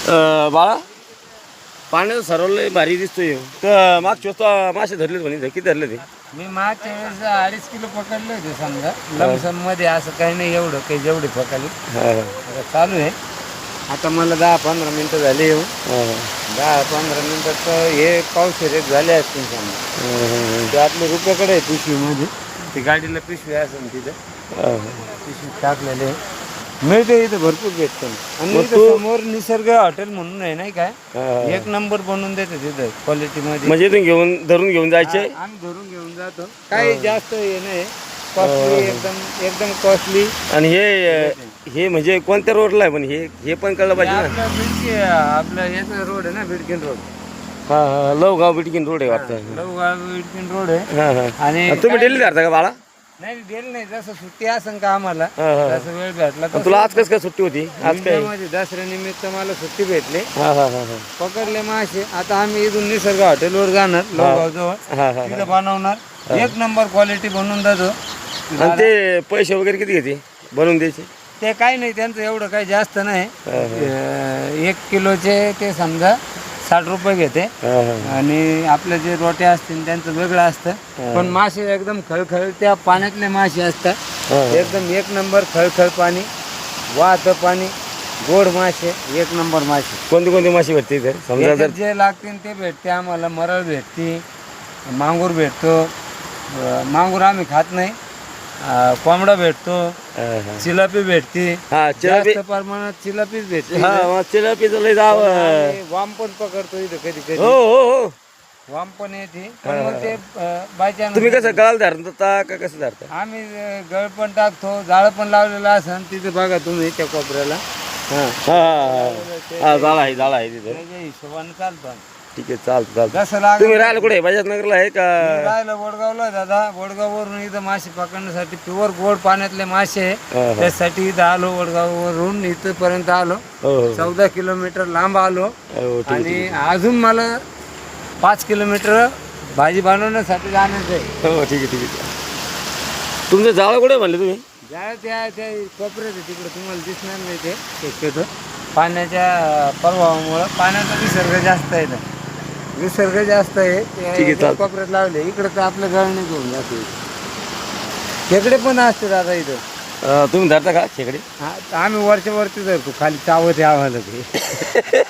बाळा पाण्याचा सरवलं भारी दिसतोय तर मागच्या वेळेस मासे धरले म्हणे किती धरले ते? मी मागच्या वेळेस 2.5 किलो पकडले होते समजा लमसम मध्ये, असं काही नाही एवढं काही जेवढे पकडले. आता चालू आहे. आता मला 10-15 मिनिटं झाले येऊन. 10-15 मिनिटात हे पाऊस रेट झाले असतील समजा. ते आपल्या रुपयाकडे आहे पिशवीमध्ये, ती गाडीला पिशवी असेल तिथं पिशवी टाकलेले मिळते इथं, भरपूर भेटतं. आणि इथं समोर निसर्ग हॉटेल म्हणून आहे नाही काय, एक नंबर बनवून देते तिथं क्वालिटी मध्ये. म्हणजे इथून धरून घेऊन जायचे? आम्ही धरून घेऊन जातो, काही जास्त हे नाही, कॉस्टली एकदम कॉस्टली. आणि हे म्हणजे कोणत्या रोडला आहे पण हे पण कळलं पाहिजे ना. आपलं याचा रोड आहे ना, बिडकीन रोड. हा लवगाव बिडकीन रोड आहे वाटतं. लवगाव बिडकीन रोड आहे. आणि तुम्ही डेली धरता का बाळा? नाही डेली नाही, जसं सुट्टी असेल का आम्हाला तसं वेळ भेटला. तुला आज कसं काय सुट्टी होती? आज काय दसऱ्या निमित्त मला सुट्टी भेटली, पकडले मासे. आता आम्ही इथून निसर्ग हॉटेलवर जाणार लवगाव जवळ, तिथं बनवणार, एक नंबर क्वालिटी बनवून देतो. आणि ते पैसे वगैरे किती घेते बनवून द्यायचे? ते काही नाही, त्यांचं एवढं काही जास्त नाही. 1 किलोचे ते समजा 60 रुपये घेते. आणि आपले जे रोटे असतील त्यांचं वेगळं असतं. पण मासे एकदम खळखळ, त्या पाण्यातले मासे असतात, एकदम एक नंबर खळखळ पाणी, वाहतं पाणी, गोड मासे, एक नंबर मासे. कोणते कोणते मासे भेटते इथे समजा? जर जे लागतील ते भेटते आम्हाला. मरळ भेटते, मांगूर भेटतो. मांगूर आम्ही खात नाही. कोंबडा भेटतो, चिलापी भेटते, जास्त प्रमाणात चिलापीच भेटते. चिलापीचं लय जाव. वाम पण पकडतो इथं कधी कधी. हो वाम पण येते. पण मग ते बायचान्स. तुम्ही कसं गळाला धरता का कसं धरता? आम्ही गळ पण टाकतो, जाळं पण लावलेलं असं तिथे बघा तुम्ही त्या कोपऱ्याला. जाळा आहे तिथे. त्याच्या हिशोबाने चालतो. ठीक आहे, चालतं. जसं लागेल. तुम्ही राहायला कुठे? बाजारनगरला आहे का? राहायला वडगावला दादा. वडगाववरून इथं मासे पकडण्यासाठी, प्युअर गोड पाण्यातले मासे, त्यासाठी इथं आलो. वडगाववरून इथपर्यंत आलो. 14 किलोमीटर लांब आलो. आणि अजून मला 5 किलोमीटर भाजी बनवण्यासाठी जाण्याचं आहे. हो ठीक आहे. तुमचं जाळं कुठे म्हणले तुम्ही? जाळं त्या कोपऱ्यात आहे, तिकडे तुम्हाला दिसणार नाही ते शक्यतो. पाण्याच्या प्रभावामुळं पाण्याचा विसर्ग जास्त आहे. ते कोपऱ्यात लावले. इकडे तर आपलं गळणे घेऊन जातो. खेकडे पण असते दादा इथं. तुम्ही धरता का खेकडे? आम्ही वरच्या वरती धरतो, खाली चावत आहे आम्हाला ते.